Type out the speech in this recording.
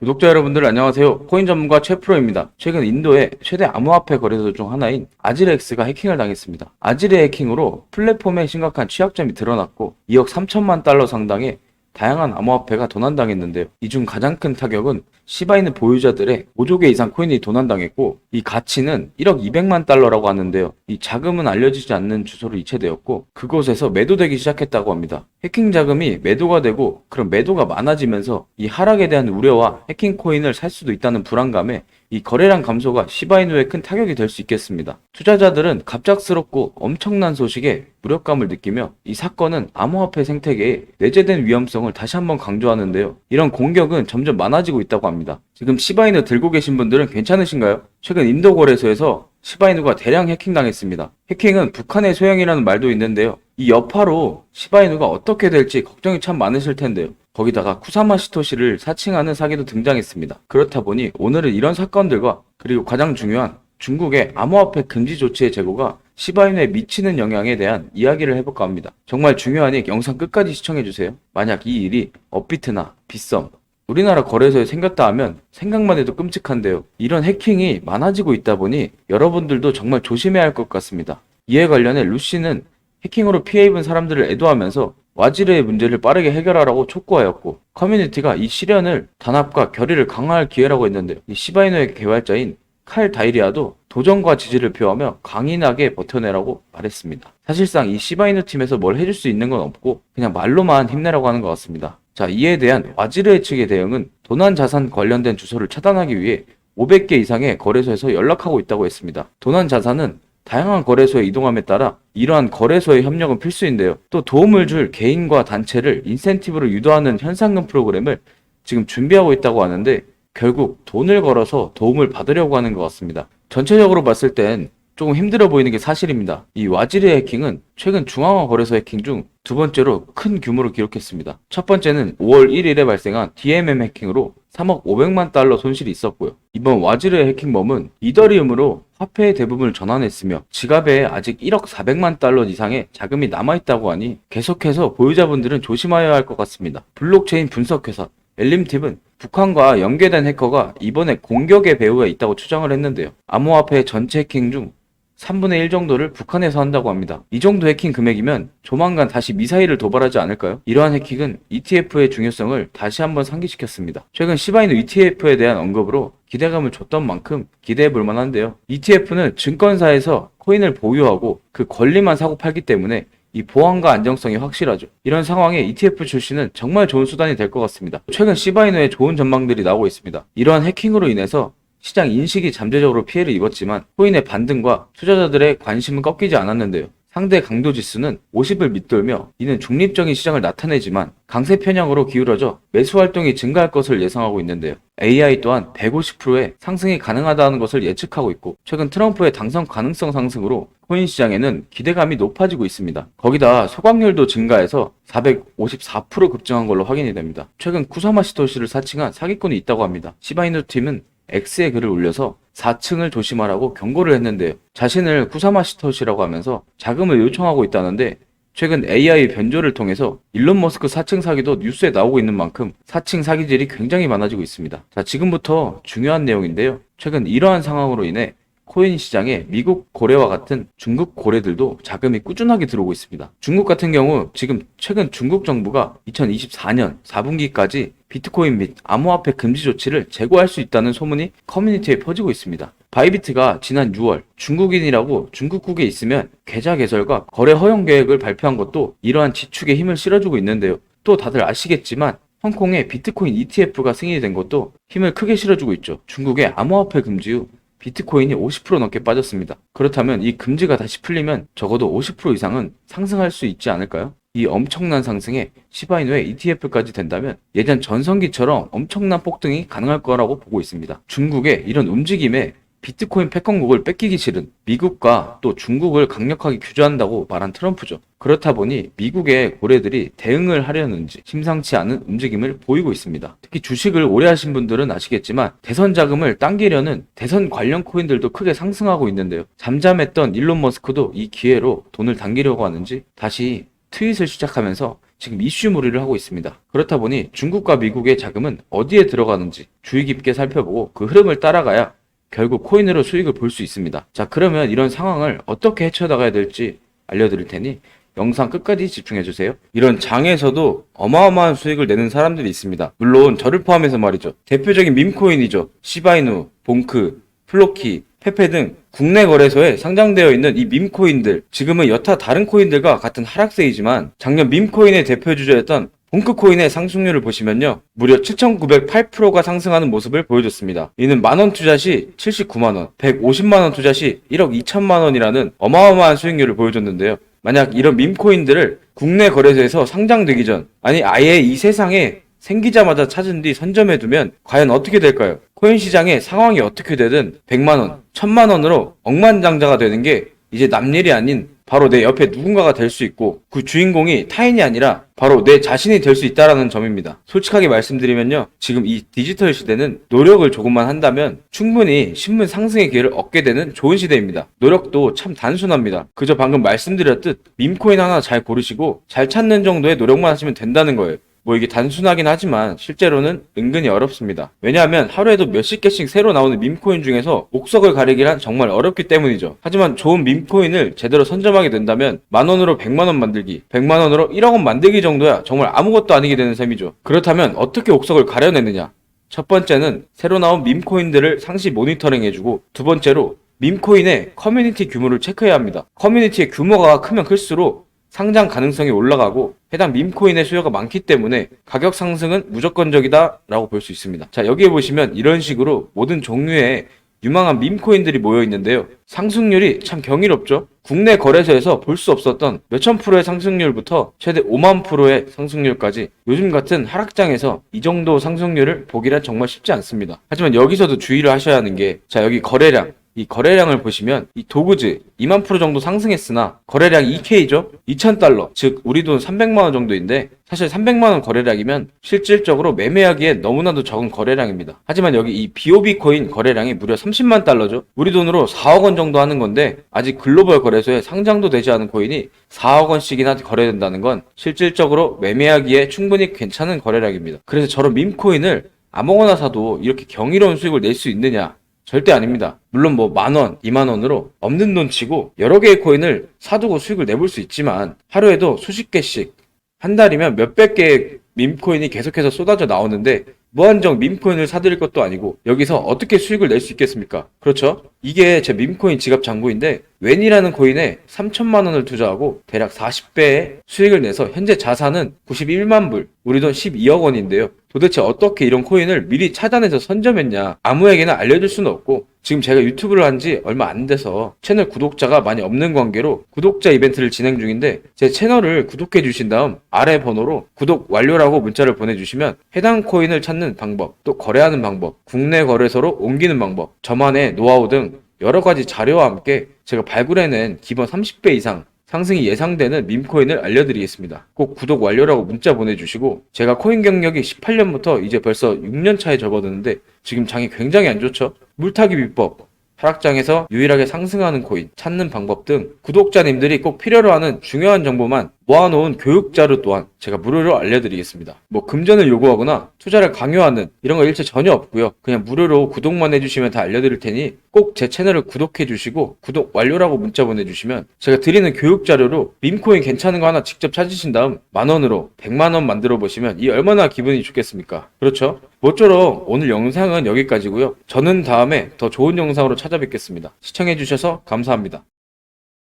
구독자 여러분들 안녕하세요. 코인 전문가 최프로입니다. 최근 인도의 최대 암호화폐 거래소 중 하나인 아지르엑스가 해킹을 당했습니다. 아지르의 해킹으로 플랫폼에 심각한 취약점이 드러났고 2억 3천만 달러 상당의 다양한 암호화폐가 도난당했는데요. 이 중 가장 큰 타격은 시바이누 보유자들의 5조 개 이상 코인이 도난당했고 이 가치는 1억 200만 달러라고 하는데요. 이 자금은 알려지지 않는 주소로 이체되었고 그곳에서 매도되기 시작했다고 합니다. 해킹 자금이 매도가 되고 그럼 매도가 많아지면서 이 하락에 대한 우려와 해킹 코인을 살 수도 있다는 불안감에 이 거래량 감소가 시바이누에 큰 타격이 될 수 있겠습니다. 투자자들은 갑작스럽고 엄청난 소식에 무력감을 느끼며 이 사건은 암호화폐 생태계의 내재된 위험성을 다시 한번 강조하는데요. 이런 공격은 점점 많아지고 있다고 합니다. 지금 시바이누 들고 계신 분들은 괜찮으신가요? 최근 인도 거래소에서 시바이누가 대량 해킹당했습니다. 해킹은 북한의 소행이라는 말도 있는데요. 이 여파로 시바이누가 어떻게 될지 걱정이 참 많으실 텐데요. 거기다가 쿠사마 시토시를 사칭하는 사기도 등장했습니다. 그렇다 보니 오늘은 이런 사건들과 그리고 가장 중요한 중국의 암호화폐 금지 조치의 제고가 시바이누에 미치는 영향에 대한 이야기를 해볼까 합니다. 정말 중요하니 영상 끝까지 시청해주세요. 만약 이 일이 업비트나 빗썸, 우리나라 거래소에 생겼다 하면 생각만 해도 끔찍한데요. 이런 해킹이 많아지고 있다 보니 여러분들도 정말 조심해야 할 것 같습니다. 이에 관련해 루시는 해킹으로 피해 입은 사람들을 애도하면서 와지르의 문제를 빠르게 해결하라고 촉구하였고 커뮤니티가 이 시련을 단합과 결의를 강화할 기회라고 했는데요. 이 시바이누의 개발자인 칼 다이리아도 도전과 지지를 표하며 강인하게 버텨내라고 말했습니다. 사실상 이 시바이누 팀에서 뭘 해줄 수 있는 건 없고 그냥 말로만 힘내라고 하는 것 같습니다. 자, 이에 대한 와지르의 측의 대응은 도난 자산 관련된 주소를 차단하기 위해 500개 이상의 거래소에서 연락하고 있다고 했습니다. 도난 자산은 다양한 거래소에 이동함에 따라 이러한 거래소의 협력은 필수인데요. 또 도움을 줄 개인과 단체를 인센티브로 유도하는 현상금 프로그램을 지금 준비하고 있다고 하는데 결국 돈을 걸어서 도움을 받으려고 하는 것 같습니다. 전체적으로 봤을 땐 조금 힘들어 보이는 게 사실입니다. 이 와지르의 해킹은 최근 중앙화 거래소 해킹 중 두 번째로 큰 규모를 기록했습니다. 첫 번째는 5월 1일에 발생한 DMM 해킹으로 3억 500만 달러 손실이 있었고요. 이번 와지르의 해킹범은 이더리움으로 화폐의 대부분을 전환했으며 지갑에 아직 1억 400만 달러 이상의 자금이 남아있다고 하니 계속해서 보유자분들은 조심하여야 할 것 같습니다. 블록체인 분석회사 엘림팁은 북한과 연계된 해커가 이번에 공격의 배후에 있다고 추정을 했는데요. 암호화폐 전체 해킹 중 3분의 1 정도를 북한에서 한다고 합니다. 이 정도 해킹 금액이면 조만간 다시 미사일을 도발하지 않을까요? 이러한 해킹은 ETF의 중요성을 다시 한번 상기시켰습니다. 최근 시바이누 ETF에 대한 언급으로 기대감을 줬던 만큼 기대해 볼 만한데요. ETF는 증권사에서 코인을 보유하고 그 권리만 사고 팔기 때문에 이 보안과 안정성이 확실하죠. 이런 상황에 ETF 출시는 정말 좋은 수단이 될 것 같습니다. 최근 시바이누에 좋은 전망들이 나오고 있습니다. 이러한 해킹으로 인해서 시장 인식이 잠재적으로 피해를 입었지만 코인의 반등과 투자자들의 관심은 꺾이지 않았는데요. 상대 강도 지수는 50을 밑돌며 이는 중립적인 시장을 나타내지만 강세 편향으로 기울어져 매수 활동이 증가할 것을 예상하고 있는데요. AI 또한 150%의 상승이 가능하다는 것을 예측하고 있고 최근 트럼프의 당선 가능성 상승으로 코인 시장에는 기대감이 높아지고 있습니다. 거기다 소각률도 증가해서 454% 급증한 걸로 확인이 됩니다. 최근 쿠사마 시토시를 사칭한 사기꾼이 있다고 합니다. 시바이누 팀은 X에 글을 올려서 4층을 조심하라고 경고를 했는데요. 자신을 쿠사마 시토시라고 하면서 자금을 요청하고 있다는데 최근 AI 변조를 통해서 일론 머스크 4층 사기도 뉴스에 나오고 있는 만큼 4층 사기질이 굉장히 많아지고 있습니다. 자, 지금부터 중요한 내용인데요. 최근 이러한 상황으로 인해 코인 시장에 미국 고래와 같은 중국 고래들도 자금이 꾸준하게 들어오고 있습니다. 중국 같은 경우 지금 최근 중국 정부가 2024년 4분기까지 비트코인 및 암호화폐 금지 조치를 재고할 수 있다는 소문이 커뮤니티에 퍼지고 있습니다. 바이비트가 지난 6월 중국인이라고 중국국에 있으면 계좌 개설과 거래 허용 계획을 발표한 것도 이러한 지축에 힘을 실어주고 있는데요. 또 다들 아시겠지만 홍콩의 비트코인 ETF가 승인이 된 것도 힘을 크게 실어주고 있죠. 중국의 암호화폐 금지 후 비트코인이 50% 넘게 빠졌습니다. 그렇다면 이 금지가 다시 풀리면 적어도 50% 이상은 상승할 수 있지 않을까요? 이 엄청난 상승에 시바이누의 ETF까지 된다면 예전 전성기처럼 엄청난 폭등이 가능할 거라고 보고 있습니다. 중국의 이런 움직임에 비트코인 패권국을 뺏기기 싫은 미국과 또 중국을 강력하게 규제한다고 말한 트럼프죠. 그렇다 보니 미국의 고래들이 대응을 하려는지 심상치 않은 움직임을 보이고 있습니다. 특히 주식을 오래 하신 분들은 아시겠지만 대선 자금을 당기려는 대선 관련 코인들도 크게 상승하고 있는데요. 잠잠했던 일론 머스크도 이 기회로 돈을 당기려고 하는지 다시 트윗을 시작하면서 지금 이슈몰이를 하고 있습니다. 그렇다 보니 중국과 미국의 자금은 어디에 들어가는지 주의 깊게 살펴보고 그 흐름을 따라가야 결국 코인으로 수익을 볼 수 있습니다. 자, 그러면 이런 상황을 어떻게 헤쳐나가야 될지 알려드릴 테니 영상 끝까지 집중해주세요. 이런 장에서도 어마어마한 수익을 내는 사람들이 있습니다. 물론 저를 포함해서 말이죠. 대표적인 밈코인이죠. 시바이누, 봉크, 플로키, 페페 등 국내 거래소에 상장되어 있는 이 밈코인들, 지금은 여타 다른 코인들과 같은 하락세이지만 작년 밈코인의 대표 주자였던 봉크코인의 상승률을 보시면요, 무려 7,908%가 상승하는 모습을 보여줬습니다. 이는 만원 투자 시 79만원, 150만원 투자 시 1억 2천만원이라는 어마어마한 수익률을 보여줬는데요. 만약 이런 밈코인들을 국내 거래소에서 상장되기 전, 아니 아예 이 세상에 생기자마자 찾은 뒤 선점해두면 과연 어떻게 될까요? 코인 시장의 상황이 어떻게 되든 100만원, 1000만원으로 억만장자가 되는 게 이제 남일이 아닌 바로 내 옆에 누군가가 될 수 있고, 그 주인공이 타인이 아니라 바로 내 자신이 될 수 있다라는 점입니다. 솔직하게 말씀드리면요, 지금 이 디지털 시대는 노력을 조금만 한다면 충분히 신문 상승의 기회를 얻게 되는 좋은 시대입니다. 노력도 참 단순합니다. 그저 방금 말씀드렸듯 밈코인 하나 잘 고르시고 잘 찾는 정도의 노력만 하시면 된다는 거예요. 뭐 이게 단순하긴 하지만 실제로는 은근히 어렵습니다. 왜냐하면 하루에도 몇십 개씩 새로 나오는 밈코인 중에서 옥석을 가리기란 정말 어렵기 때문이죠. 하지만 좋은 밈코인을 제대로 선점하게 된다면 만원으로 100만원 만들기, 100만원으로 1억원 만들기 정도야 정말 아무것도 아니게 되는 셈이죠. 그렇다면 어떻게 옥석을 가려내느냐? 첫 번째는 새로 나온 밈코인들을 상시 모니터링 해주고, 두 번째로 밈코인의 커뮤니티 규모를 체크해야 합니다. 커뮤니티의 규모가 크면 클수록 상장 가능성이 올라가고 해당 밈코인의 수요가 많기 때문에 가격 상승은 무조건적이다 라고 볼 수 있습니다. 자, 여기에 보시면 이런 식으로 모든 종류의 유망한 밈코인들이 모여 있는데요. 상승률이 참 경이롭죠. 국내 거래소에서 볼 수 없었던 몇천 프로의 상승률부터 최대 5만 프로의 상승률까지, 요즘 같은 하락장에서 이 정도 상승률을 보기란 정말 쉽지 않습니다. 하지만 여기서도 주의를 하셔야 하는 게, 자, 여기 거래량, 이 거래량을 보시면 이 도그즈 2만 프로 정도 상승했으나 거래량 2K죠? 2,000달러, 즉 우리 돈 300만원 정도인데, 사실 300만원 거래량이면 실질적으로 매매하기에 너무나도 적은 거래량입니다. 하지만 여기 이 BOB 코인 거래량이 무려 30만 달러죠? 우리 돈으로 4억원 정도 하는 건데, 아직 글로벌 거래소에 상장도 되지 않은 코인이 4억원씩이나 거래된다는 건 실질적으로 매매하기에 충분히 괜찮은 거래량입니다. 그래서 저런 밈코인을 아무거나 사도 이렇게 경이로운 수익을 낼 수 있느냐? 절대 아닙니다. 물론 뭐 만원, 2만원으로 없는 돈 치고 여러 개의 코인을 사두고 수익을 내볼 수 있지만, 하루에도 수십 개씩, 한 달이면 몇백 개의 밈코인이 계속해서 쏟아져 나오는데 무한정 밈코인을 사들일 것도 아니고 여기서 어떻게 수익을 낼 수 있겠습니까? 그렇죠? 이게 제 밈코인 지갑 잔고인데, 웬이라는 코인에 3천만 원을 투자하고 대략 40배의 수익을 내서 현재 자산은 91만 불, 우리 돈 12억 원인데요. 도대체 어떻게 이런 코인을 미리 찾아내서 선점했냐? 아무에게나 알려줄 수는 없고, 지금 제가 유튜브를 한 지 얼마 안 돼서 채널 구독자가 많이 없는 관계로 구독자 이벤트를 진행 중인데, 제 채널을 구독해 주신 다음 아래 번호로 구독 완료라고 문자를 보내주시면 해당 코인을 찾는 방법, 또 거래하는 방법, 국내 거래소로 옮기는 방법, 저만의 노하우 등 여러 가지 자료와 함께 제가 발굴해낸 기본 30배 이상 상승이 예상되는 밈코인을 알려드리겠습니다. 꼭 구독 완료라고 문자 보내주시고, 제가 코인 경력이 18년부터 이제 벌써 6년 차에 접어드는데 지금 장이 굉장히 안 좋죠? 물타기 비법, 하락장에서 유일하게 상승하는 코인 찾는 방법 등 구독자님들이 꼭 필요로 하는 중요한 정보만 모아놓은 교육자료 또한 제가 무료로 알려드리겠습니다. 뭐 금전을 요구하거나 투자를 강요하는 이런 거 일체 전혀 없고요. 그냥 무료로 구독만 해주시면 다 알려드릴 테니 꼭 제 채널을 구독해 주시고 구독 완료라고 문자 보내주시면 제가 드리는 교육자료로 밈코인 괜찮은 거 하나 직접 찾으신 다음 만원으로 100만원 만들어 보시면 이 얼마나 기분이 좋겠습니까? 그렇죠? 모쪼록 오늘 영상은 여기까지고요. 저는 다음에 더 좋은 영상으로 찾아뵙겠습니다. 시청해 주셔서 감사합니다.